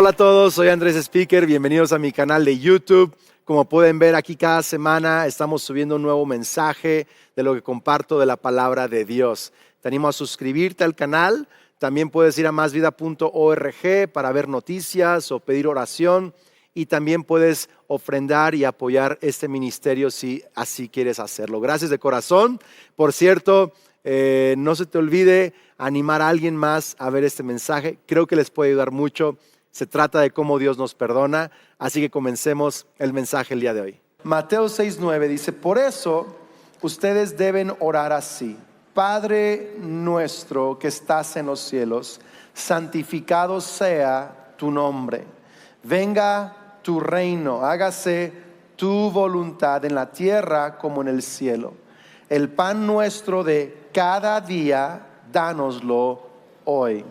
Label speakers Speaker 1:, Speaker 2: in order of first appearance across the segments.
Speaker 1: Hola a todos, soy Andrés Speaker, bienvenidos a mi canal de YouTube. Como pueden ver aquí cada semana estamos subiendo un nuevo mensaje de lo que comparto de la palabra de Dios. Te animo a suscribirte al canal, también puedes ir a masvida.org para ver noticias o pedir oración y también puedes ofrendar y apoyar este ministerio si así quieres hacerlo. Gracias de corazón. Por cierto, no se te olvide animar a alguien más a ver este mensaje, creo que les puede ayudar mucho. Se trata de cómo Dios nos perdona, así que comencemos el mensaje el día de hoy. Mateo 6:9 dice, por eso ustedes deben orar así. Padre nuestro que estás en los cielos, santificado sea tu nombre. Venga tu reino, hágase tu voluntad en la tierra como en el cielo. El pan nuestro de cada día, dánoslo hoy.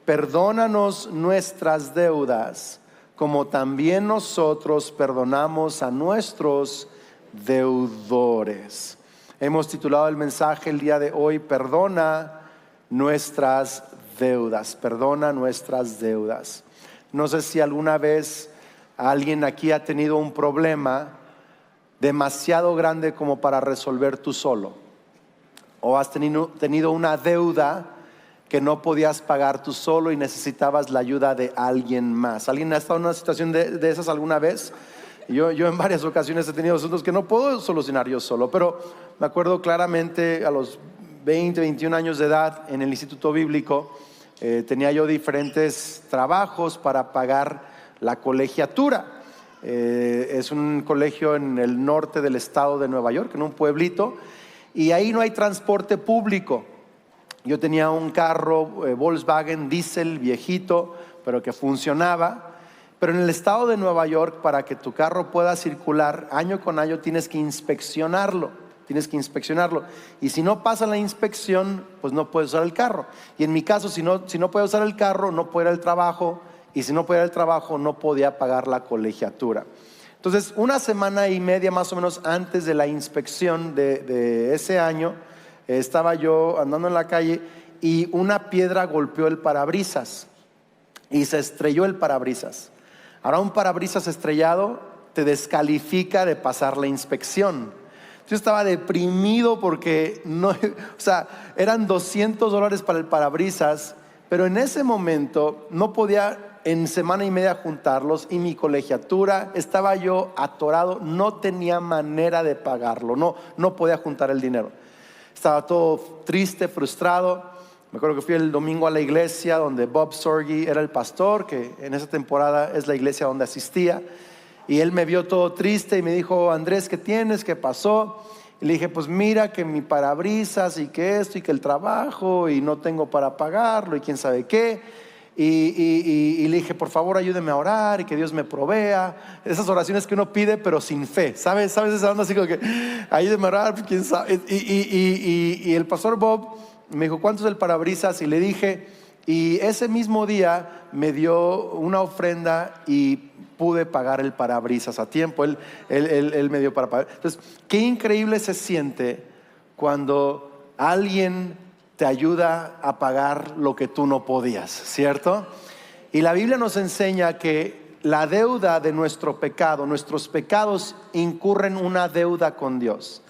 Speaker 1: Perdónanos nuestras deudas, como también nosotros perdonamos a nuestros deudores. Hemos titulado el mensaje el día de hoy, perdona nuestras deudas, perdona nuestras deudas. No sé si alguna vez alguien aquí ha tenido un problema demasiado grande como para resolver tú solo, o has tenido una deuda que no podías pagar tú solo y necesitabas la ayuda de alguien más. ¿Alguien ha estado en una situación de esas alguna vez? Yo en varias ocasiones he tenido asuntos que no puedo solucionar yo solo, pero me acuerdo claramente a los 20, 21 años de edad en el Instituto Bíblico, tenía yo diferentes trabajos para pagar la colegiatura. Es un colegio en el norte del estado de Nueva York, en un pueblito, y ahí no hay transporte público. Yo tenía un carro Volkswagen diesel viejito, pero que funcionaba. Pero en el estado de Nueva York, para que tu carro pueda circular año con año, tienes que inspeccionarlo. Y si no pasa la inspección, pues no puedes usar el carro. Y en mi caso, si no puedo usar el carro, no puedo ir al trabajo. Y si no podía ir al trabajo, no podía pagar la colegiatura. Entonces, una semana y media más o menos antes de la inspección de ese año, estaba yo andando en la calle y una piedra golpeó el parabrisas y se estrelló el parabrisas. Ahora, un parabrisas estrellado te descalifica de pasar la inspección. Yo estaba deprimido porque eran $200 para el parabrisas, pero en ese momento no podía en semana y media juntarlos y mi colegiatura, estaba yo atorado, no tenía manera de pagarlo, no podía juntar el dinero. Estaba todo triste, frustrado. Me acuerdo que fui el domingo a la iglesia donde Bob Sorge era el pastor, que en esa temporada es la iglesia donde asistía. Y él me vio todo triste y me dijo, Andrés, ¿qué tienes? ¿Qué pasó? Y le dije, pues mira que mi parabrisas y que esto y que el trabajo y no tengo para pagarlo y quién sabe qué. Y le dije, por favor ayúdeme a orar y que Dios me provea. Esas oraciones que uno pide pero sin fe, ¿sabes esa onda así como que ayúdeme a orar, quién sabe. Y el pastor Bob me dijo, ¿cuánto es el parabrisas? Y le dije, y ese mismo día me dio una ofrenda y pude pagar el parabrisas a tiempo. Él me dio para pagar. Entonces, qué increíble se siente cuando alguien te ayuda a pagar lo que tú no podías, ¿cierto? Y la Biblia nos enseña que la deuda de nuestro pecado, nuestros pecados incurren una deuda con Dios.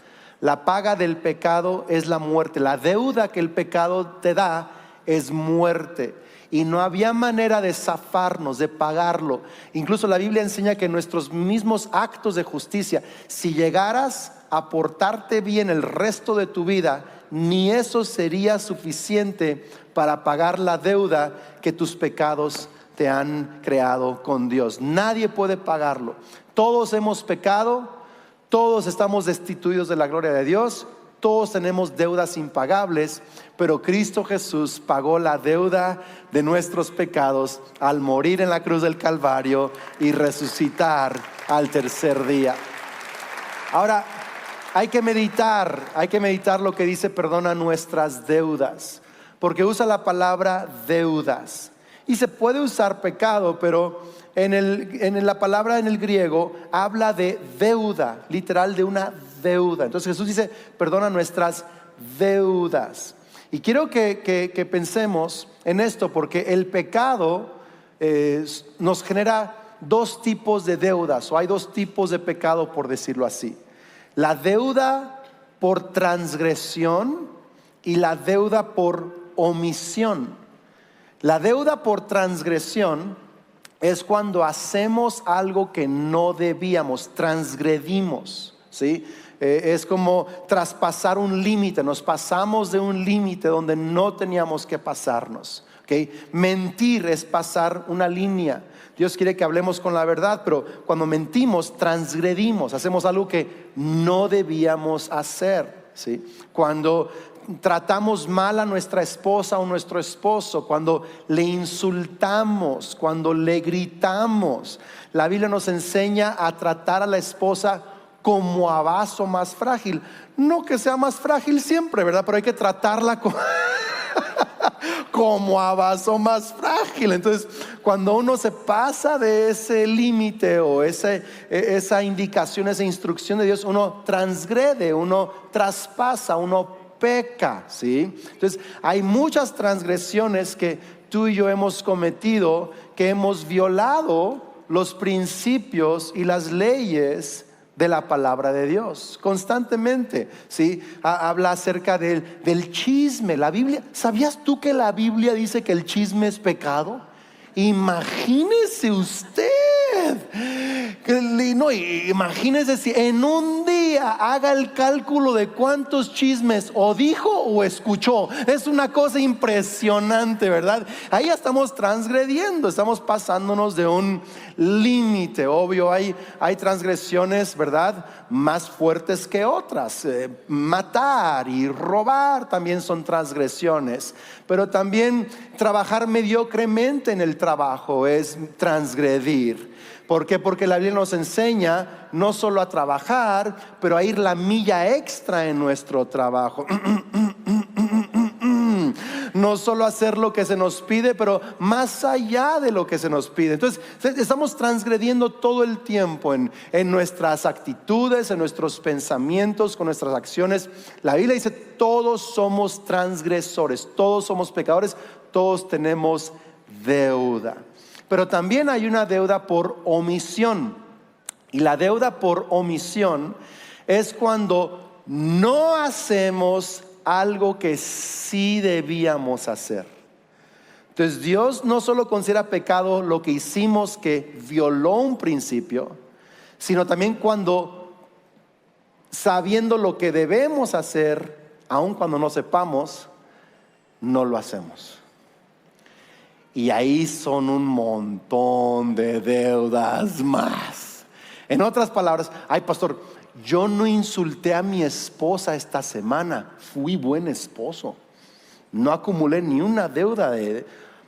Speaker 1: La paga del pecado es la muerte. La deuda que el pecado te da es muerte. Y no había manera de zafarnos, de pagarlo. Incluso la Biblia enseña que nuestros mismos actos de justicia, si llegaras a portarte bien el resto de tu vida, ni eso sería suficiente para pagar la deuda que tus pecados te han creado con Dios. Nadie puede pagarlo. Todos hemos pecado, todos estamos destituidos de la gloria de Dios, todos tenemos deudas impagables, pero Cristo Jesús pagó la deuda de nuestros pecados al morir en la cruz del Calvario y resucitar al tercer día. Ahora, hay que meditar lo que dice perdona nuestras deudas, porque usa la palabra deudas. Y se puede usar pecado, pero en la palabra en el griego habla de deuda, literal de una deuda. Entonces Jesús dice perdona nuestras deudas. Y quiero que pensemos en esto, porque el pecado nos genera dos tipos de deudas, o hay dos tipos de pecado, por decirlo así. La deuda por transgresión y la deuda por omisión. La deuda por transgresión es cuando hacemos algo que no debíamos, transgredimos, ¿sí? Es como traspasar un límite, nos pasamos de un límite donde no teníamos que pasarnos, ¿okay? Mentir es pasar una línea. Dios quiere que hablemos con la verdad, pero cuando mentimos, transgredimos, hacemos algo que no debíamos hacer, ¿sí? Cuando tratamos mal a nuestra esposa o nuestro esposo, cuando le insultamos, cuando le gritamos. La Biblia nos enseña a tratar a la esposa como a vaso más frágil. No que sea más frágil siempre, ¿verdad? Pero hay que tratarla como a vaso más frágil. Entonces, cuando uno se pasa de ese límite o esa indicación, esa instrucción de Dios, uno transgrede, uno traspasa, uno peca, ¿sí? Entonces, hay muchas transgresiones que tú y yo hemos cometido, que hemos violado los principios y las leyes de la palabra de Dios constantemente, ¿sí? Habla acerca del chisme. La Biblia, ¿sabías tú que la Biblia dice que el chisme es pecado? Imagínese usted. No, imagínese si en un día haga el cálculo de cuántos chismes o dijo o escuchó. Es una cosa impresionante, ¿verdad? Ahí ya estamos transgrediendo, estamos pasándonos de un límite. Obvio, hay transgresiones, ¿verdad?, más fuertes que otras. Matar y robar también son transgresiones, pero también trabajar mediocremente en el trabajo es transgredir. ¿Por qué? Porque la Biblia nos enseña no solo a trabajar, pero a ir la milla extra en nuestro trabajo. No solo hacer lo que se nos pide, pero más allá de lo que se nos pide. Entonces, estamos transgrediendo todo el tiempo en nuestras actitudes, en nuestros pensamientos, con nuestras acciones. La Biblia dice: todos somos transgresores, todos somos pecadores, todos tenemos deuda. Pero también hay una deuda por omisión. Y la deuda por omisión es cuando no hacemos algo que sí debíamos hacer. Entonces, Dios no solo considera pecado lo que hicimos que violó un principio, sino también cuando, sabiendo lo que debemos hacer, aun cuando no sepamos, no lo hacemos. Y ahí son un montón de deudas más. En otras palabras, ay, pastor, yo no insulté a mi esposa esta semana, fui buen esposo, no acumulé ni una deuda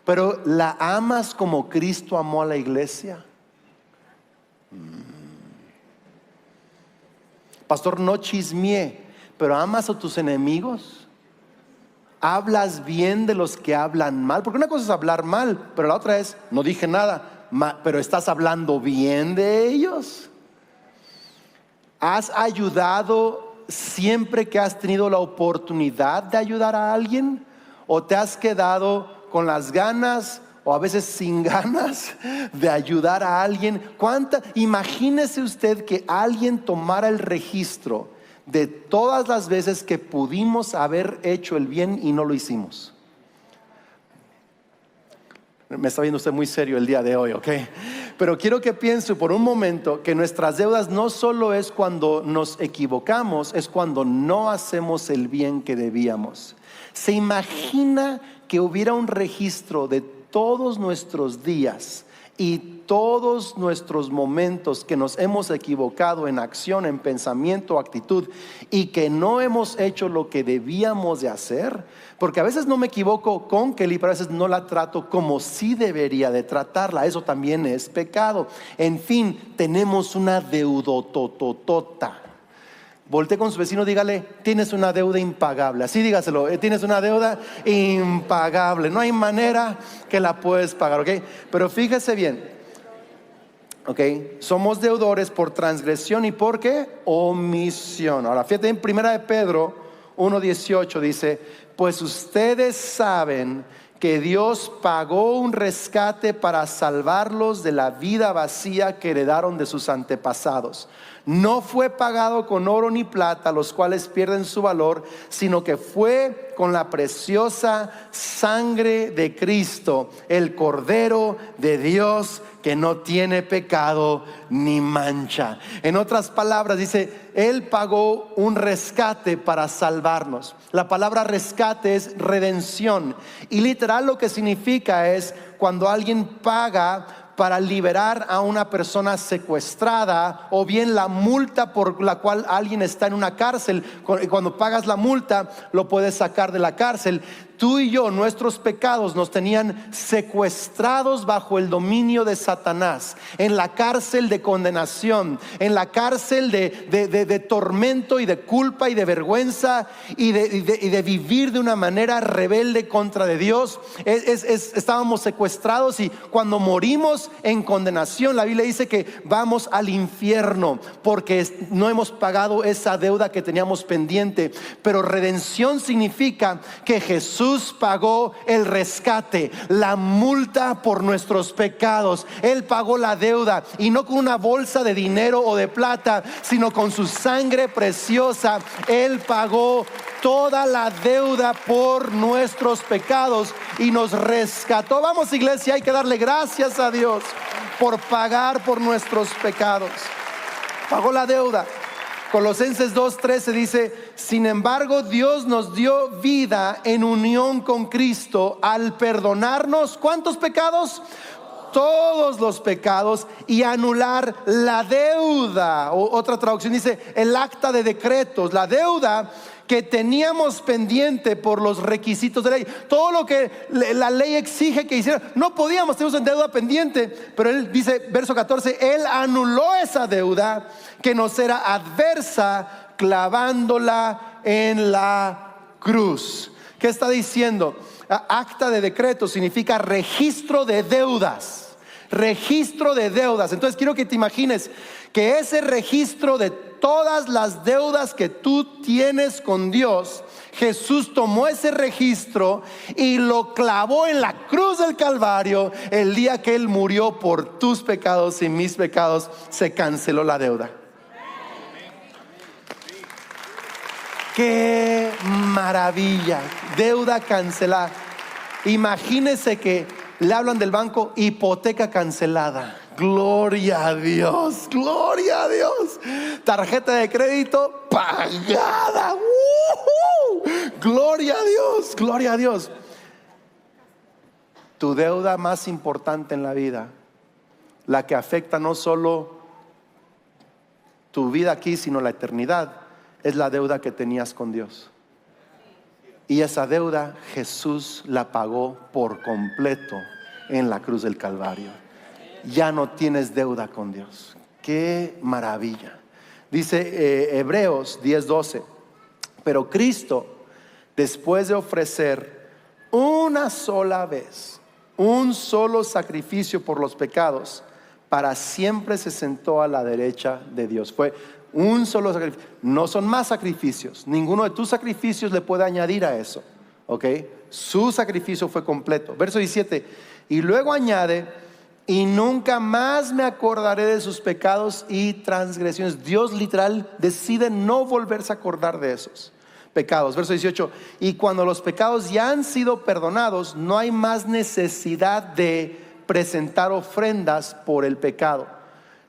Speaker 1: pero ¿la amas como Cristo amó a la iglesia? Pastor, no chismeé, pero ¿amas a tus enemigos? ¿Hablas bien de los que hablan mal? Porque una cosa es hablar mal, pero la otra es, no dije nada, pero ¿estás hablando bien de ellos? ¿Has ayudado siempre que has tenido la oportunidad de ayudar a alguien? ¿O te has quedado con las ganas, o a veces sin ganas, de ayudar a alguien? Imagínese usted que alguien tomara el registro de todas las veces que pudimos haber hecho el bien y no lo hicimos. Me está viendo usted muy serio el día de hoy, ¿ok? Pero quiero que piense por un momento que nuestras deudas no solo es cuando nos equivocamos, es cuando no hacemos el bien que debíamos. ¿Se imagina que hubiera un registro de todos nuestros días y todos nuestros momentos que nos hemos equivocado en acción, en pensamiento, actitud, y que no hemos hecho lo que debíamos de hacer? Porque a veces no me equivoco con Kelly, pero a veces no la trato como sí debería de tratarla. Eso también es pecado. En fin, tenemos una deudototota. Voltee con su vecino, dígale: tienes una deuda impagable. Así dígaselo: tienes una deuda impagable. No hay manera que la puedes pagar, ¿ok? Pero fíjese bien, ¿ok? Somos deudores por transgresión y ¿por qué? Omisión. Ahora, fíjate en 1 de Pedro 1:18 dice: pues ustedes saben que Dios pagó un rescate para salvarlos de la vida vacía que heredaron de sus antepasados. No fue pagado con oro ni plata, los cuales pierden su valor, sino que fue con la preciosa sangre de Cristo, el Cordero de Dios, que no tiene pecado ni mancha. En otras palabras dice, Él pagó un rescate para salvarnos. La palabra rescate es redención, y literal lo que significa es cuando alguien paga para liberar a una persona secuestrada, o bien la multa por la cual alguien está en una cárcel. Cuando pagas la multa, lo puedes sacar de la cárcel. Tú y yo, nuestros pecados nos tenían secuestrados bajo el dominio de Satanás, en la cárcel de condenación, en la cárcel de tormento y de culpa y de vergüenza y de vivir de una manera rebelde contra de Dios. Estábamos secuestrados, y cuando morimos en condenación, la Biblia dice que vamos al infierno porque no hemos pagado esa deuda que teníamos pendiente. Pero redención significa que Jesús pagó el rescate, la multa por nuestros pecados. Él pagó la deuda, y no con una bolsa de dinero o de plata, sino con su sangre preciosa. Él pagó toda la deuda por nuestros pecados y nos rescató. Vamos, iglesia, hay que darle gracias a Dios por pagar por nuestros pecados. Pagó la deuda. Colosenses 2:13 dice: sin embargo, Dios nos dio vida en unión con Cristo al perdonarnos, ¿cuántos pecados? Todos los pecados, y anular la deuda. Otra traducción dice el acta de decretos, la deuda que teníamos pendiente por los requisitos de ley. Todo lo que la ley exige que hiciera, no podíamos, tener una deuda pendiente. Pero él dice, verso 14, Él anuló esa deuda que nos era adversa, clavándola en la cruz. ¿Qué está diciendo? Acta de decreto significa registro de deudas. Registro de deudas. Entonces quiero que te imagines que ese registro de todas las deudas que tú tienes con Dios, Jesús tomó ese registro y lo clavó en la cruz del Calvario. El día que Él murió por tus pecados y mis pecados, se canceló la deuda. ¡Qué maravilla! Deuda cancelada. Imagínese que le hablan del banco, hipoteca cancelada. Gloria a Dios, gloria a Dios. Tarjeta de crédito pagada. Gloria a Dios, gloria a Dios. Tu deuda más importante en la vida, la que afecta no solo tu vida aquí, sino la eternidad, es la deuda que tenías con Dios. Y esa deuda Jesús la pagó por completo en la cruz del Calvario. Ya no tienes deuda con Dios. ¡Qué maravilla! Dice Hebreos 10:12, pero Cristo, después de ofrecer una sola vez un solo sacrificio por los pecados, para siempre se sentó a la derecha de Dios. Fue un solo sacrificio. No son más sacrificios. Ninguno de tus sacrificios le puede añadir a eso. ¿Ok? Su sacrificio fue completo. Verso 17. Y luego añade: y nunca más me acordaré de sus pecados y transgresiones. Dios literal decide no volverse a acordar de esos pecados. Verso 18. Y cuando los pecados ya han sido perdonados, no hay más necesidad de presentar ofrendas por el pecado.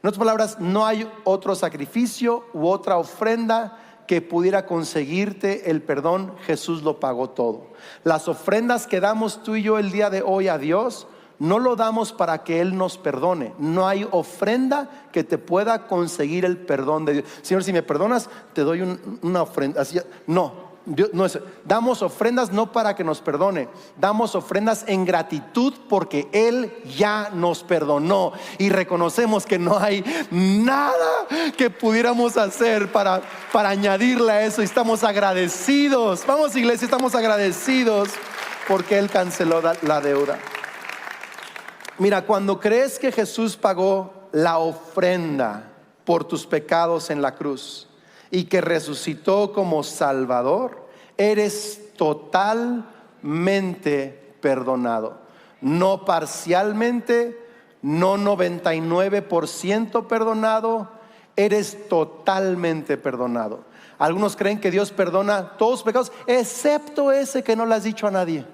Speaker 1: En otras palabras, no hay otro sacrificio u otra ofrenda que pudiera conseguirte el perdón. Jesús lo pagó todo. Las ofrendas que damos tú y yo el día de hoy a Dios, no lo damos para que Él nos perdone. No hay ofrenda que te pueda conseguir el perdón de Dios. Señor, si me perdonas, te doy una ofrenda. Así, no. Dios, no es, damos ofrendas no para que nos perdone, damos ofrendas en gratitud porque Él ya nos perdonó, y reconocemos que no hay nada que pudiéramos hacer para añadirle a eso, y estamos agradecidos. Vamos, iglesia, estamos agradecidos porque Él canceló la deuda. Mira, cuando crees que Jesús pagó la ofrenda por tus pecados en la cruz y que resucitó como Salvador, eres totalmente perdonado. No parcialmente, no 99% perdonado, eres totalmente perdonado. Algunos creen que Dios perdona todos los pecados, excepto ese que no le has dicho a nadie.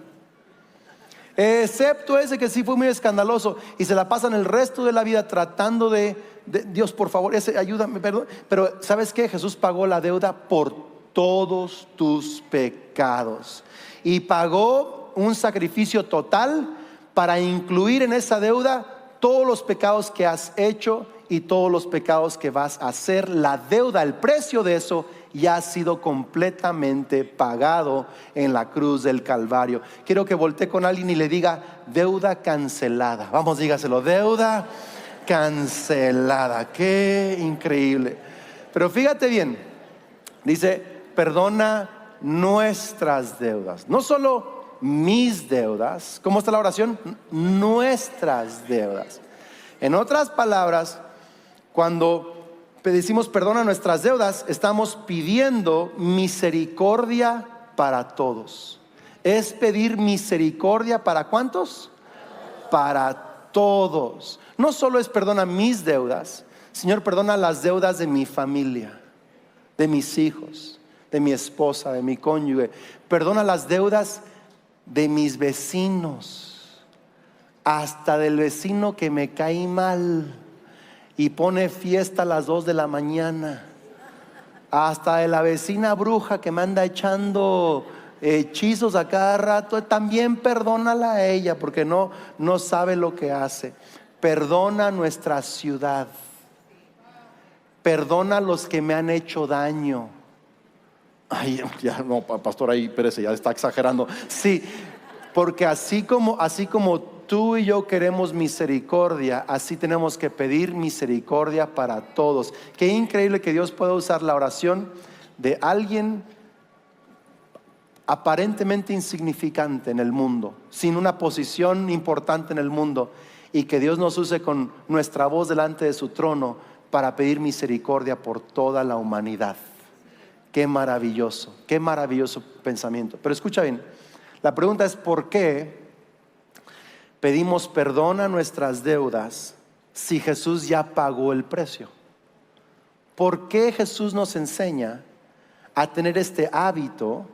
Speaker 1: Excepto ese que sí fue muy escandaloso y se la pasan el resto de la vida tratando de Dios, por favor, ese, ayúdame, perdón. Pero ¿sabes qué? Jesús pagó la deuda por todos tus pecados y pagó un sacrificio total para incluir en esa deuda todos los pecados que has hecho y todos los pecados que vas a hacer. La deuda, el precio de eso ya ha sido completamente pagado en la cruz del Calvario. Quiero que voltee con alguien y le diga: deuda cancelada. Vamos, dígaselo: deuda cancelada. Qué increíble. Pero fíjate bien, dice: perdona nuestras deudas. No solo mis deudas. ¿Cómo está la oración? Nuestras deudas. En otras palabras, cuando decimos perdona nuestras deudas, estamos pidiendo misericordia para todos. Es pedir misericordia para ¿cuántos? Para todos. No solo es perdona mis deudas, Señor, perdona las deudas de mi familia, de mis hijos, de mi esposa, de mi cónyuge. Perdona las deudas de mis vecinos, hasta del vecino que me cae mal y pone fiesta a las 2 de la mañana, hasta de la vecina bruja que me anda echando hechizos a cada rato. También perdónala a ella, porque no sabe lo que hace. Perdona nuestra ciudad, perdona a los que me han hecho daño. Ay, ya no, pastor, ahí espérese, ya está exagerando. Sí, porque así como tú y yo queremos misericordia, así tenemos que pedir misericordia para todos. Qué increíble que Dios pueda usar la oración de alguien aparentemente insignificante en el mundo, sin una posición importante en el mundo, y que Dios nos use con nuestra voz delante de su trono para pedir misericordia por toda la humanidad. Qué maravilloso pensamiento. Pero escucha bien, la pregunta es: ¿por qué pedimos perdón a nuestras deudas si Jesús ya pagó el precio? ¿Por qué Jesús nos enseña a tener este hábito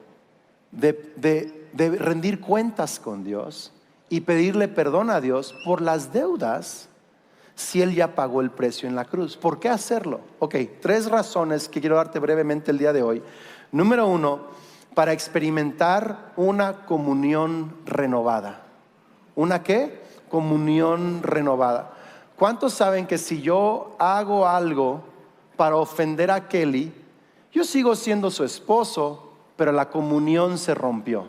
Speaker 1: de rendir cuentas con Dios y pedirle perdón a Dios por las deudas si Él ya pagó el precio en la cruz? ¿Por qué hacerlo? Ok, 3 razones que quiero darte brevemente el día de hoy. Número 1, para experimentar una comunión renovada. ¿Una qué? Comunión renovada. ¿Cuántos saben que si yo hago algo para ofender a Kelly, yo sigo siendo su esposo, pero la comunión se rompió?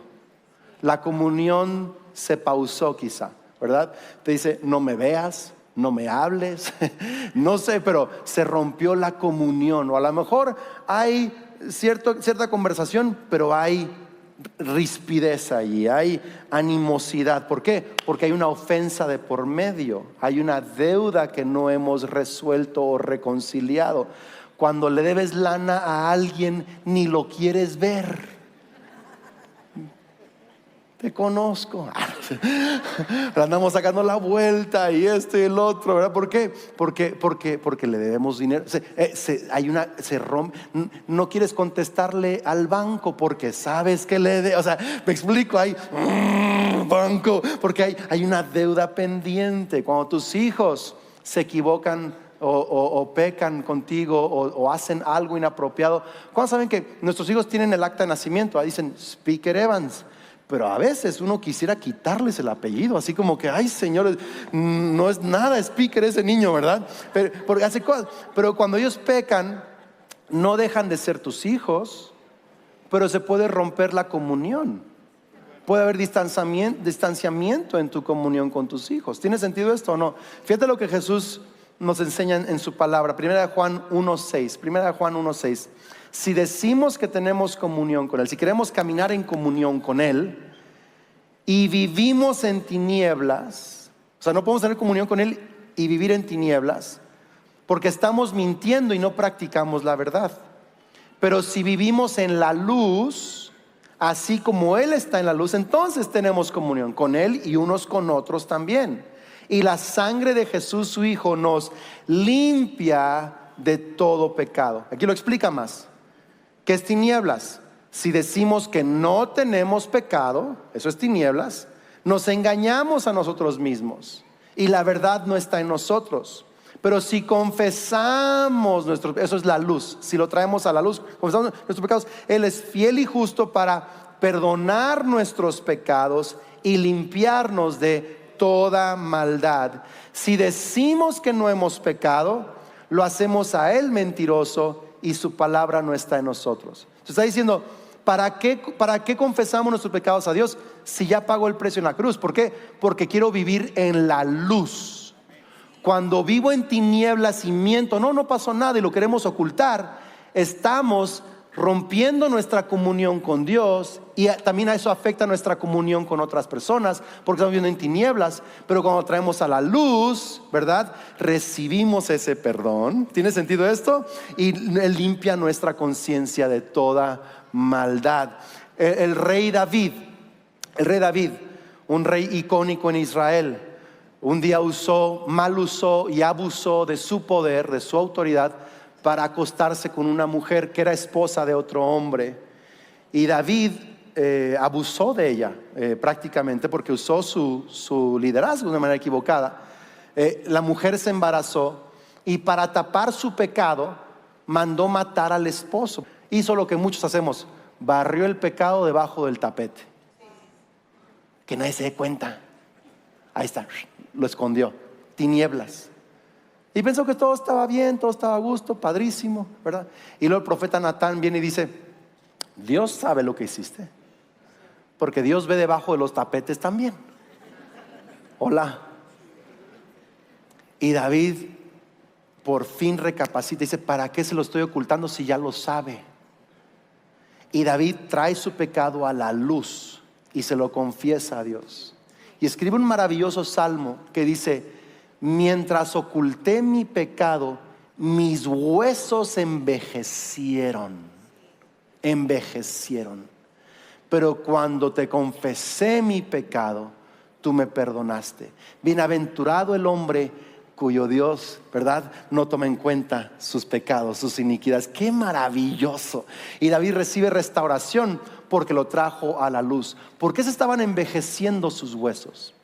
Speaker 1: La comunión se pausó quizá, ¿verdad? Te dice: no me veas, no me hables, no sé, pero se rompió la comunión. O a lo mejor hay cierta conversación, pero hay rispidez allí, hay animosidad. ¿Por qué? Porque hay una ofensa de por medio, hay una deuda que no hemos resuelto o reconciliado. Cuando le debes lana a alguien, ni lo quieres ver. Te conozco. Andamos sacando la vuelta y esto y el otro, ¿verdad? ¿Por qué? Porque le debemos dinero. Se rompe. No quieres contestarle al banco porque sabes que le debe. O sea, me explico, hay banco, porque hay una deuda pendiente. Cuando tus hijos se equivocan o pecan contigo o hacen algo inapropiado, ¿cuándo saben que nuestros hijos tienen el acta de nacimiento? Ahí dicen Speaker Evans. Pero a veces uno quisiera quitarles el apellido, así como que: ay, señores, no es nada Speaker ese niño, ¿verdad? Porque hace cosas. Pero cuando ellos pecan, no dejan de ser tus hijos, pero se puede romper la comunión. Puede haber distanciamiento en tu comunión con tus hijos. ¿Tiene sentido esto o no? Fíjate lo que Jesús nos enseña en su palabra. Primera de Juan 1:6. Si decimos que tenemos comunión con Él, si queremos caminar en comunión con Él y vivimos en tinieblas, o sea, no podemos tener comunión con Él y vivir en tinieblas, porque estamos mintiendo y no practicamos la verdad. Pero si vivimos en la luz, así como Él está en la luz, entonces tenemos comunión con Él y unos con otros también. Y la sangre de Jesús su Hijo nos limpia de todo pecado. Aquí lo explica más. ¿Qué es tinieblas? Si decimos que no tenemos pecado, eso es tinieblas, nos engañamos a nosotros mismos y la verdad no está en nosotros. Pero si confesamos eso es la luz, si lo traemos a la luz, confesamos nuestros pecados, Él es fiel y justo para perdonar nuestros pecados y limpiarnos de toda maldad. Si decimos que no hemos pecado, lo hacemos a Él mentiroso y su palabra no está en nosotros. Se está diciendo, ¿para qué confesamos nuestros pecados a Dios si ya pagó el precio en la cruz? ¿Por qué? Porque quiero vivir en la luz. Cuando vivo en tinieblas y miento, no pasó nada y lo queremos ocultar, estamos rompiendo nuestra comunión con Dios y también a eso afecta nuestra comunión con otras personas porque estamos viviendo en tinieblas. Pero cuando traemos a la luz, ¿verdad? Recibimos ese perdón. ¿Tiene sentido esto? Y Él limpia nuestra conciencia de toda maldad. El rey David, un rey icónico en Israel, un día mal usó y abusó de su poder, de su autoridad, para acostarse con una mujer que era esposa de otro hombre. Y David abusó de ella prácticamente porque usó su liderazgo de una manera equivocada. La mujer se embarazó y para tapar su pecado mandó matar al esposo. Hizo lo que muchos hacemos, barrió el pecado debajo del tapete, que nadie se dé cuenta. Ahí está, lo escondió, tinieblas. Y pensó que todo estaba bien, todo estaba a gusto, padrísimo, ¿verdad? Y luego el profeta Natán viene y dice, Dios sabe lo que hiciste, porque Dios ve debajo de los tapetes también. Hola. Y David por fin recapacita y dice, ¿para qué se lo estoy ocultando si ya lo sabe? Y David trae su pecado a la luz y se lo confiesa a Dios. Y escribe un maravilloso salmo que dice, mientras oculté mi pecado, mis huesos envejecieron. Pero cuando te confesé mi pecado, tú me perdonaste. Bienaventurado el hombre cuyo Dios, ¿verdad?, no toma en cuenta sus pecados, sus iniquidades. ¡Qué maravilloso! Y David recibe restauración porque lo trajo a la luz. ¿Por qué se estaban envejeciendo sus huesos?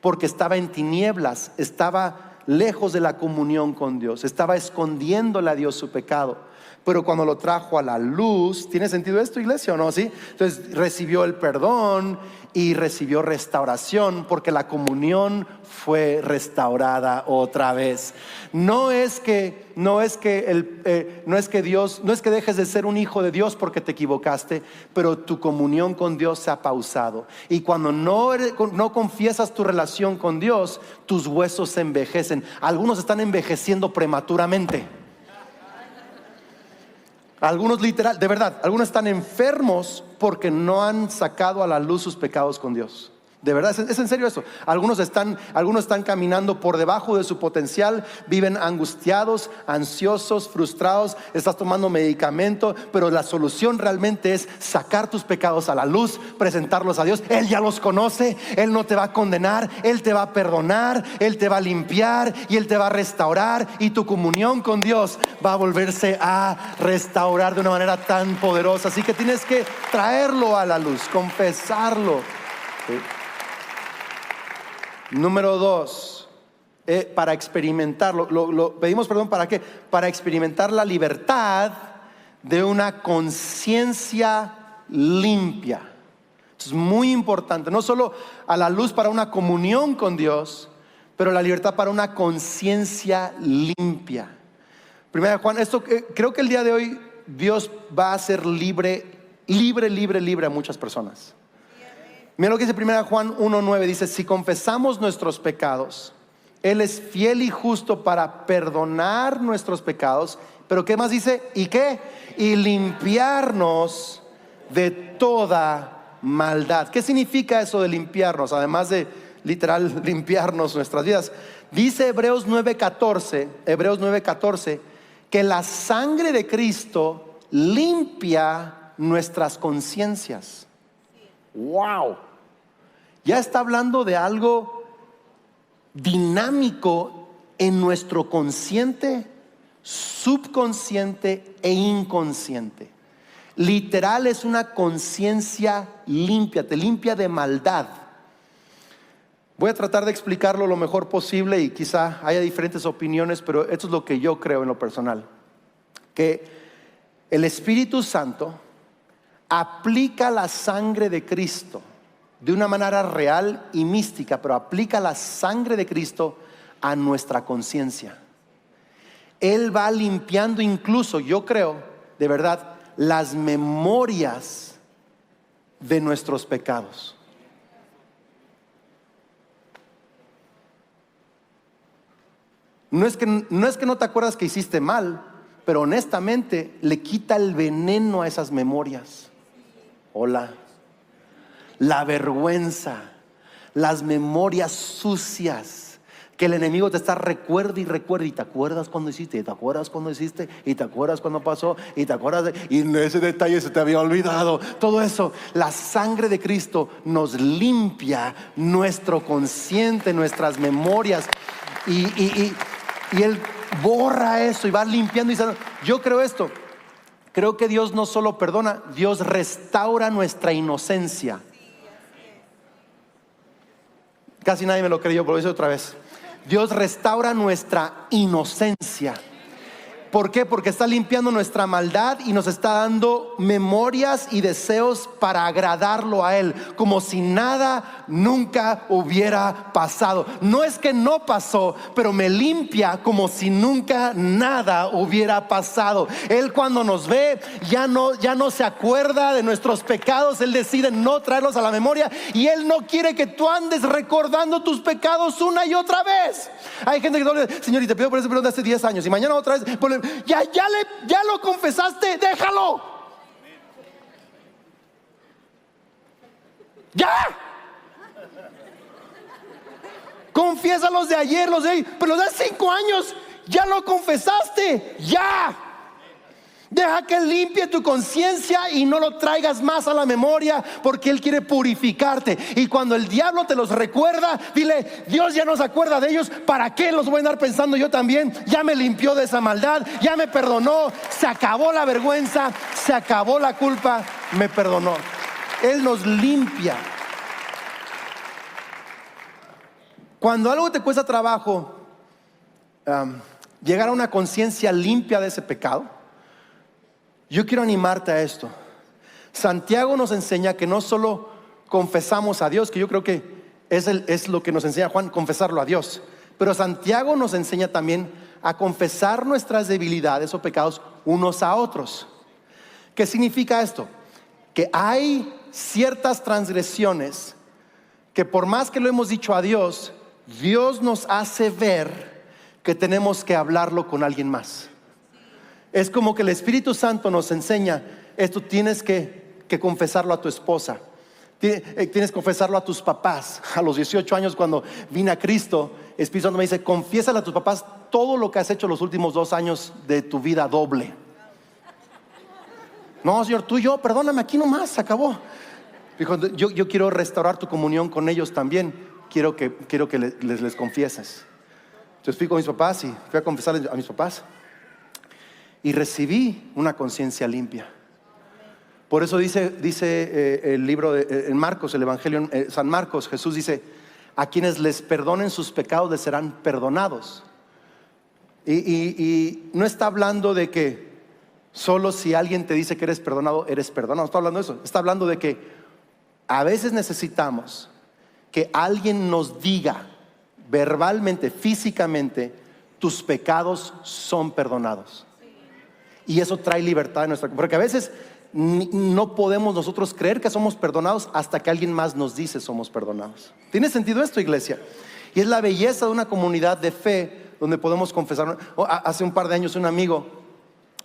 Speaker 1: Porque estaba en tinieblas, estaba lejos de la comunión con Dios, estaba escondiéndole a Dios su pecado. Pero cuando lo trajo a la luz, ¿tiene sentido esto, iglesia, o no? ¿Sí? Entonces recibió el perdón y recibió restauración porque la comunión fue restaurada otra vez. No es que dejes de ser un hijo de Dios porque te equivocaste, pero tu comunión con Dios se ha pausado. Y cuando no confiesas tu relación con Dios, tus huesos se envejecen. Algunos están envejeciendo prematuramente. Algunos literal, de verdad, algunos están enfermos porque no han sacado a la luz sus pecados con Dios. De verdad, es en serio eso. Algunos están caminando por debajo de su potencial, viven angustiados, ansiosos, frustrados, estás tomando medicamento, pero la solución realmente es sacar tus pecados a la luz, presentarlos a Dios. Él ya los conoce, Él no te va a condenar, Él te va a perdonar, Él te va a limpiar y Él te va a restaurar, y tu comunión con Dios va a volverse a restaurar de una manera tan poderosa. Así que tienes que traerlo a la luz, confesarlo. ¿Sí? Número 2, para experimentarlo, pedimos perdón, ¿para qué? Para experimentar la libertad de una conciencia limpia. Es muy importante, no solo a la luz para una comunión con Dios, pero la libertad para una conciencia limpia. Primera de Juan, creo que el día de hoy Dios va a hacer libre a muchas personas. Mira lo que dice 1 Juan 1:9, dice, si confesamos nuestros pecados, Él es fiel y justo para perdonar nuestros pecados. Pero ¿qué más dice? ¿Y qué? Y limpiarnos de toda maldad. ¿Qué significa eso de limpiarnos? Además de literal limpiarnos nuestras vidas. Dice Hebreos 9:14, que la sangre de Cristo limpia nuestras conciencias. ¡Wow! Ya está hablando de algo dinámico en nuestro consciente, subconsciente e inconsciente. Literal es una conciencia limpia, te limpia de maldad. Voy a tratar de explicarlo lo mejor posible y quizá haya diferentes opiniones, pero esto es lo que yo creo en lo personal. Que el Espíritu Santo aplica la sangre de Cristo de una manera real y mística, pero aplica la sangre de Cristo a nuestra conciencia. Él va limpiando incluso, yo creo, de verdad, las memorias de nuestros pecados. No es que no te acuerdas que hiciste mal, pero honestamente le quita el veneno a esas memorias. Hola. La vergüenza, las memorias sucias que el enemigo te está recuerda y recuerda, y te acuerdas cuando hiciste, y te acuerdas cuando hiciste, y te acuerdas cuando pasó, y te acuerdas y ese detalle se te había olvidado. Todo eso, la sangre de Cristo nos limpia nuestro consciente, nuestras memorias, y Él borra eso y va limpiando y sanando. Yo creo esto, creo que Dios no solo perdona, Dios restaura nuestra inocencia. Casi nadie me lo creyó, pero lo hice otra vez. Dios restaura nuestra inocencia. ¿Por qué? Porque está limpiando nuestra maldad y nos está dando memorias y deseos para agradarlo a Él, como si nada nunca hubiera pasado. No es que no pasó, pero me limpia como si nunca nada hubiera pasado. Él cuando nos ve ya no se acuerda de nuestros pecados. Él decide no traerlos a la memoria, y Él no quiere que tú andes recordando tus pecados una y otra vez. Hay gente que dice: Señor, y te pido por ese perdón de hace 10 años, y mañana otra vez. Ya lo confesaste, déjalo. Ya. Confiesa los de ayer, los de hoy, pero los de hace 5 años ya lo confesaste. Ya. Deja que Él limpie tu conciencia y no lo traigas más a la memoria, porque Él quiere purificarte. Y cuando el diablo te los recuerda, dile: Dios ya no se acuerda de ellos, ¿para qué los voy a andar pensando yo también? Ya me limpió de esa maldad, ya me perdonó, se acabó la vergüenza, se acabó la culpa, me perdonó. Él nos limpia. Cuando algo te cuesta trabajo llegar a una conciencia limpia de ese pecado, yo quiero animarte a esto. Santiago nos enseña que no solo confesamos a Dios, que yo creo que es lo que nos enseña Juan, confesarlo a Dios, pero Santiago nos enseña también a confesar nuestras debilidades o pecados unos a otros. ¿Qué significa esto? Que hay ciertas transgresiones que, por más que lo hemos dicho a Dios, Dios nos hace ver que tenemos que hablarlo con alguien más. Es como que el Espíritu Santo nos enseña: esto tienes que confesarlo a tu esposa, tienes que confesarlo a tus papás. A los 18 años, cuando vine a Cristo, el Espíritu Santo me dice: confiésale a tus papás todo lo que has hecho los últimos 2 años de tu vida doble. No, Señor, tú y yo, perdóname, aquí nomás, se acabó. Dijo: yo quiero restaurar tu comunión con ellos también. Quiero que les confieses. Entonces fui con mis papás y fui a confesarles a mis papás, y recibí una conciencia limpia. Por eso dice el libro en Marcos, el Evangelio San Marcos, Jesús dice: a quienes les perdonen sus pecados les serán perdonados. Y no está hablando de que solo si alguien te dice que eres perdonado, eres perdonado. No está hablando de eso. Está hablando de que a veces necesitamos que alguien nos diga verbalmente, físicamente: tus pecados son perdonados. Y eso trae libertad en nuestra, porque a veces no podemos nosotros creer que somos perdonados hasta que alguien más nos dice somos perdonados. ¿Tiene sentido esto, iglesia? Y es la belleza de una comunidad de fe donde podemos confesar. Hace un par de años un amigo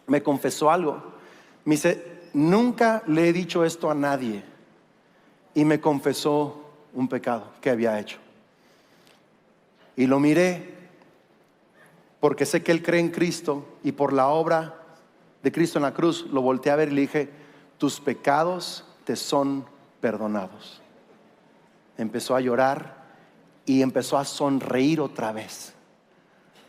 Speaker 1: me confesó algo. Me dice: nunca le he dicho esto a nadie, y me confesó un pecado que había hecho. Y lo miré, porque sé que él cree en Cristo, y por la obra de Cristo en la cruz lo volteé a ver y le dije: tus pecados te son perdonados. Empezó a llorar y empezó a sonreír otra vez,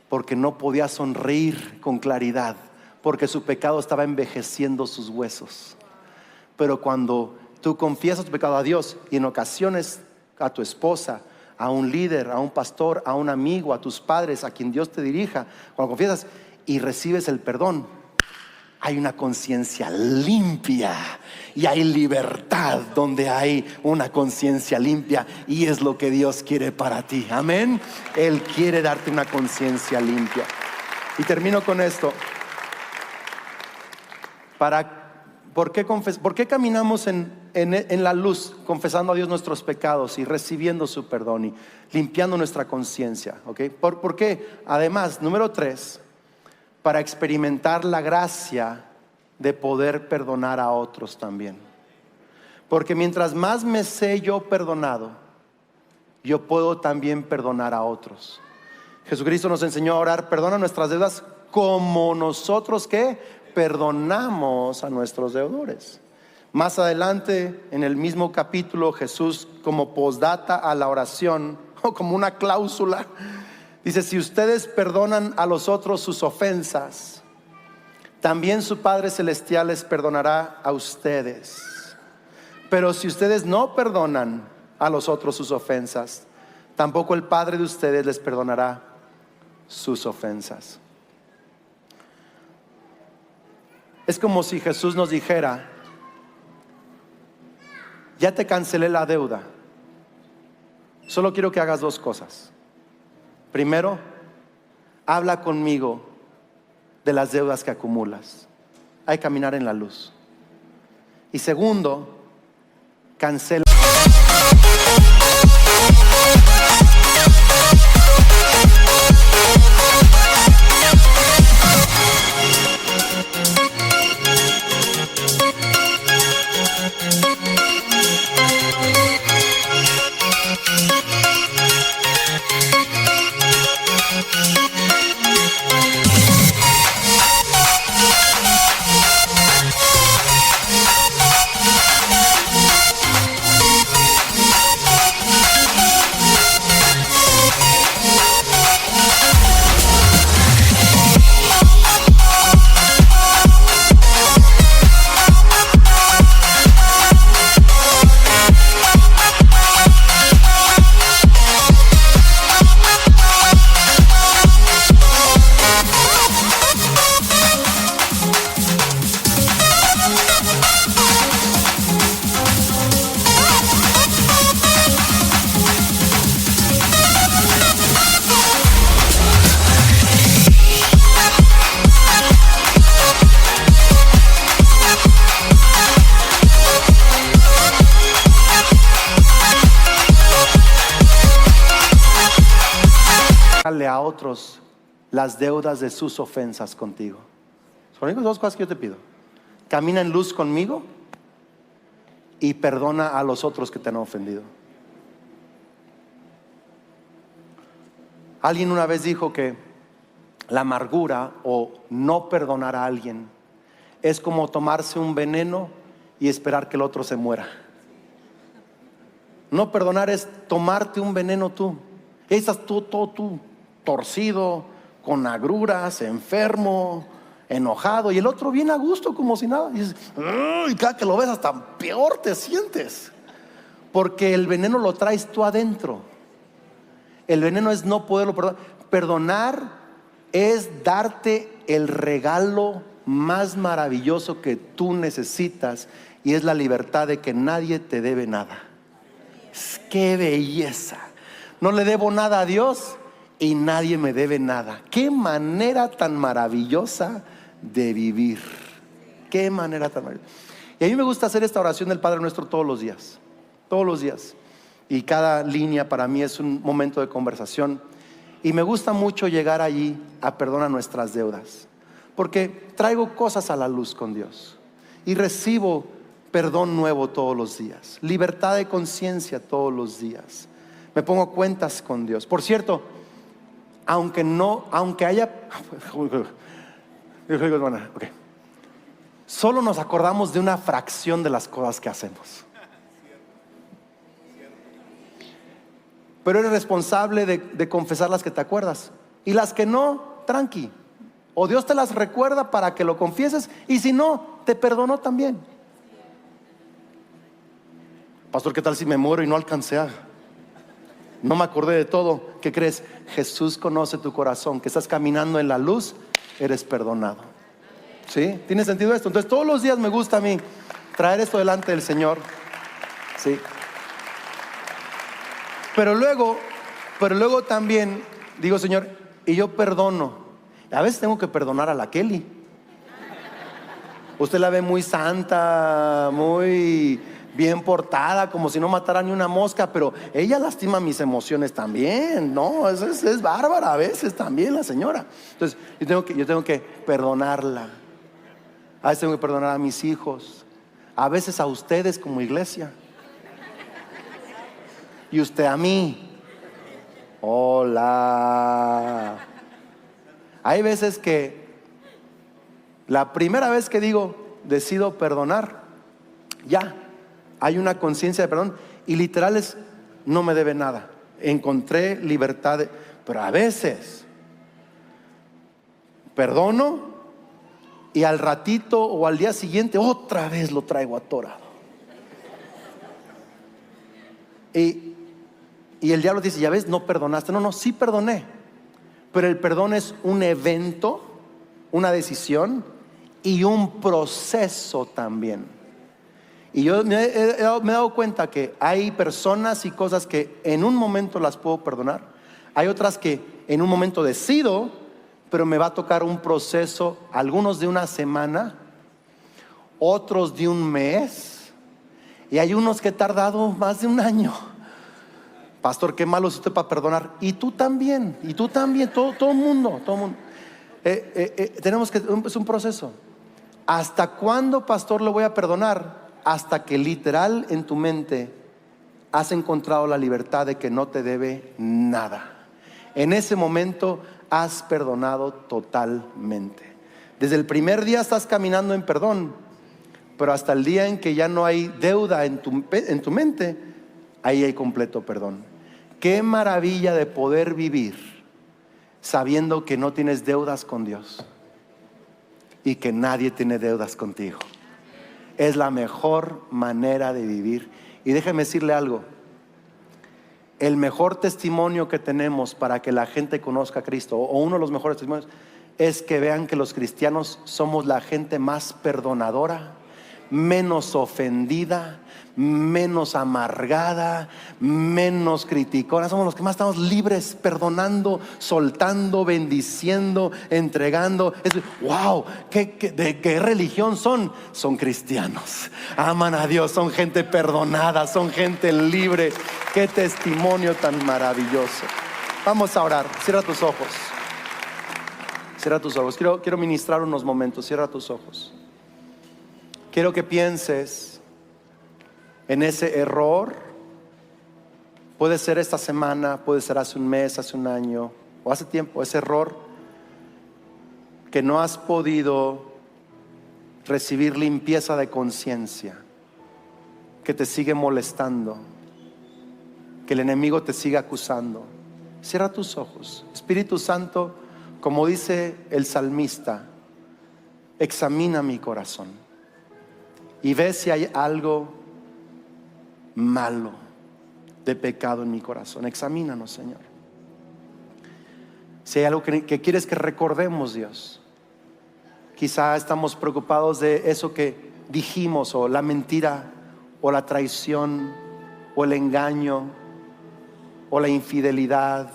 Speaker 1: porque no podía sonreír con claridad, porque su pecado estaba envejeciendo sus huesos. Pero cuando tú confiesas tu pecado a Dios, y en ocasiones a tu esposa, a un líder, a un pastor, a un amigo, a tus padres, a quien Dios te dirija, cuando confiesas y recibes el perdón, hay una conciencia limpia y hay libertad donde hay una conciencia limpia, y es lo que Dios quiere para ti. Amén. Él quiere darte una conciencia limpia. Y termino con esto. ¿Por qué caminamos en la luz, confesando a Dios nuestros pecados y recibiendo su perdón y limpiando nuestra conciencia? ¿Okay? ¿Por qué? Además, número 3, para experimentar la gracia de poder perdonar a otros también. Porque mientras más me sé yo perdonado, yo puedo también perdonar a otros. Jesucristo nos enseñó a orar: perdona nuestras deudas como nosotros que perdonamos a nuestros deudores. Más adelante en el mismo capítulo, Jesús, como postdata a la oración, o como una cláusula, dice: si ustedes perdonan a los otros sus ofensas, también su Padre Celestial les perdonará a ustedes. Pero si ustedes no perdonan a los otros sus ofensas, tampoco el Padre de ustedes les perdonará sus ofensas. Es como si Jesús nos dijera: ya te cancelé la deuda, solo quiero que hagas 2 cosas. Primero, habla conmigo de las deudas que acumulas. Hay que caminar en la luz. Y segundo, cancela. A otros las deudas de sus ofensas contigo. Son las únicas 2 cosas que yo te pido. Camina en luz conmigo y perdona a los otros que te han ofendido. Alguien una vez dijo que la amargura o no perdonar a alguien es como tomarse un veneno y esperar que el otro se muera. No perdonar es tomarte un veneno tú. Estás tú torcido, con agruras, enfermo, enojado, y el otro viene a gusto como si nada. Y dices: y cada que lo ves hasta peor te sientes, porque el veneno lo traes tú adentro. El veneno es no poderlo perdonar. Perdonar es darte el regalo más maravilloso que tú necesitas, y es la libertad de que nadie te debe nada. ¡Qué belleza! No le debo nada a Dios y nadie me debe nada. Qué manera tan maravillosa de vivir. Qué manera tan maravillosa. Y a mí me gusta hacer esta oración del Padre Nuestro todos los días. Todos los días. Y cada línea para mí es un momento de conversación. Y me gusta mucho llegar allí a perdonar nuestras deudas, porque traigo cosas a la luz con Dios y recibo perdón nuevo todos los días, libertad de conciencia todos los días. Me pongo cuentas con Dios. Por cierto, aunque haya solo nos acordamos de una fracción de las cosas que hacemos. pero eres responsable de confesar las que te acuerdas. Y las que no, tranqui. O Dios te las recuerda para que lo confieses, y si no, te perdonó también. Pastor, ¿qué tal si me muero y no alcancé no me acordé de todo? ¿Qué crees? Jesús conoce tu corazón, que estás caminando en la luz, eres perdonado. ¿Sí? ¿Tiene sentido esto? Entonces todos los días me gusta a mí traer esto delante del Señor. ¿Sí? Pero luego también digo, Señor, y yo perdono. A veces tengo que perdonar a la Kelly. Usted la ve muy santa, muy bien portada, como si no matara ni una mosca, pero ella lastima mis emociones también, ¿no? Es bárbara a veces también la señora. Entonces yo tengo que perdonarla. A veces tengo que perdonar a mis hijos, a veces a ustedes como iglesia, y usted a mí. Hola. Hay veces que la primera vez que digo decido perdonar, ya hay una conciencia de perdón, y literal es, no me debe nada, encontré libertad pero a veces perdono y al ratito o al día siguiente otra vez lo traigo atorado. Y el diablo dice, ya ves, no perdonaste. No, sí perdoné, pero el perdón es un evento, una decisión y un proceso también. Y yo me he dado cuenta que hay personas y cosas que en un momento las puedo perdonar. Hay otras que en un momento decido, pero me va a tocar un proceso, algunos de una semana, otros de un mes, y hay unos que he tardado más de un año. Pastor, qué malo es usted para perdonar. Y tú también, todo el mundo. Tenemos que, es un proceso. ¿Hasta cuándo, pastor, lo voy a perdonar? Hasta que literal en tu mente has encontrado la libertad de que no te debe nada. En ese momento has perdonado totalmente. Desde el primer día estás caminando en perdón, pero hasta el día en que ya no hay deuda en tu mente, ahí hay completo perdón. Qué maravilla de poder vivir sabiendo que no tienes deudas con Dios y que nadie tiene deudas contigo. Es la mejor manera de vivir. Y déjeme decirle algo, el mejor testimonio que tenemos para que la gente conozca a Cristo, o uno de los mejores testimonios, es que vean que los cristianos somos la gente más perdonadora, menos ofendida, menos amargada, menos criticona. Somos los que más estamos libres, perdonando, soltando, bendiciendo, entregando. Wow, ¿de qué religión son? Son cristianos, aman a Dios, son gente perdonada, son gente libre. Qué testimonio tan maravilloso. Vamos a orar. Cierra tus ojos. Cierra tus ojos. Quiero ministrar unos momentos. Cierra tus ojos. Quiero que pienses en ese error. Puede ser esta semana, puede ser hace un mes, hace un año o hace tiempo. Ese error que no has podido recibir limpieza de conciencia, que te sigue molestando, que el enemigo te sigue acusando. Cierra tus ojos. Espíritu Santo, como dice el salmista, examina mi corazón y ve si hay algo malo, de pecado en mi corazón. Examínanos, Señor. Si hay algo que quieres que recordemos, Dios. Quizá estamos preocupados de eso que dijimos, o la mentira, o la traición, o el engaño, o la infidelidad.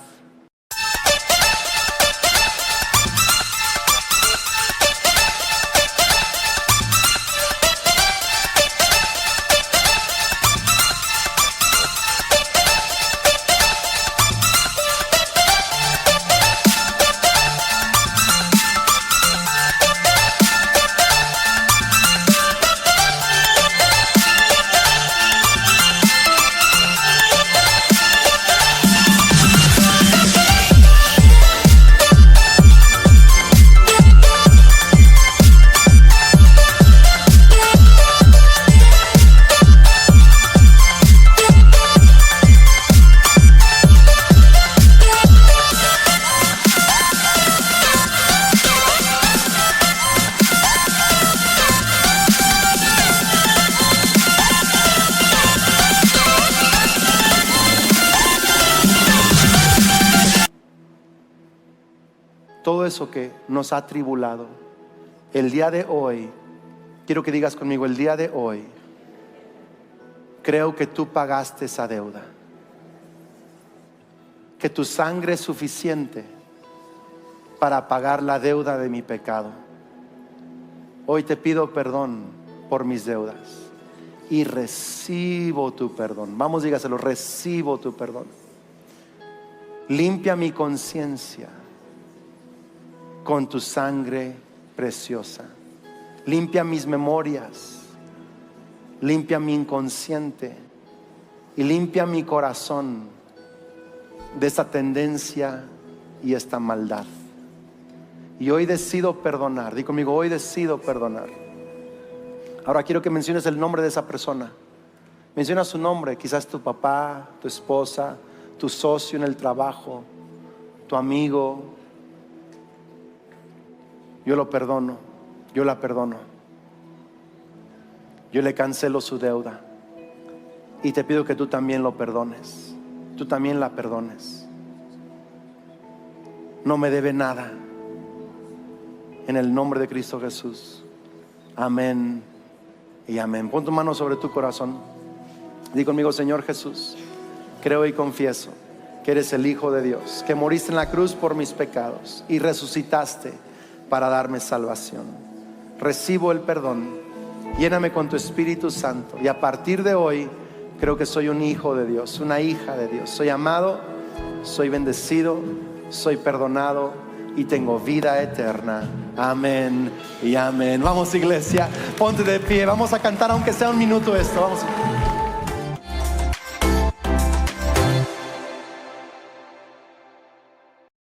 Speaker 1: todo eso que nos ha tribulado. El día de hoy, quiero que digas conmigo, el día de hoy, creo que tú pagaste esa deuda, que tu sangre es suficiente para pagar la deuda de mi pecado. Hoy te pido perdón por mis deudas y recibo tu perdón. Vamos, dígaselo, recibo tu perdón. Limpia mi conciencia con tu sangre preciosa. Limpia mis memorias, limpia mi inconsciente y limpia mi corazón de esta tendencia y esta maldad. Y hoy decido perdonar. Di conmigo, hoy decido perdonar. Ahora quiero que menciones el nombre de esa persona. Menciona su nombre, quizás tu papá, tu esposa, tu socio en el trabajo, tu amigo. Yo lo perdono, yo la perdono. Yo le cancelo su deuda. Y te pido que tú también lo perdones. Tú también la perdones. No me debe nada. En el nombre de Cristo Jesús. Amén y amén. Pon tu mano sobre tu corazón. Di conmigo, Señor Jesús, creo y confieso que eres el Hijo de Dios, que moriste en la cruz por mis pecados y resucitaste para darme salvación. Recibo el perdón. Lléname con tu Espíritu Santo. Y a partir de hoy creo que soy un hijo de Dios, una hija de Dios. Soy amado, soy bendecido, soy perdonado y tengo vida eterna. Amén y amén. Vamos, iglesia, ponte de pie. Vamos a cantar aunque sea un minuto esto. Vamos.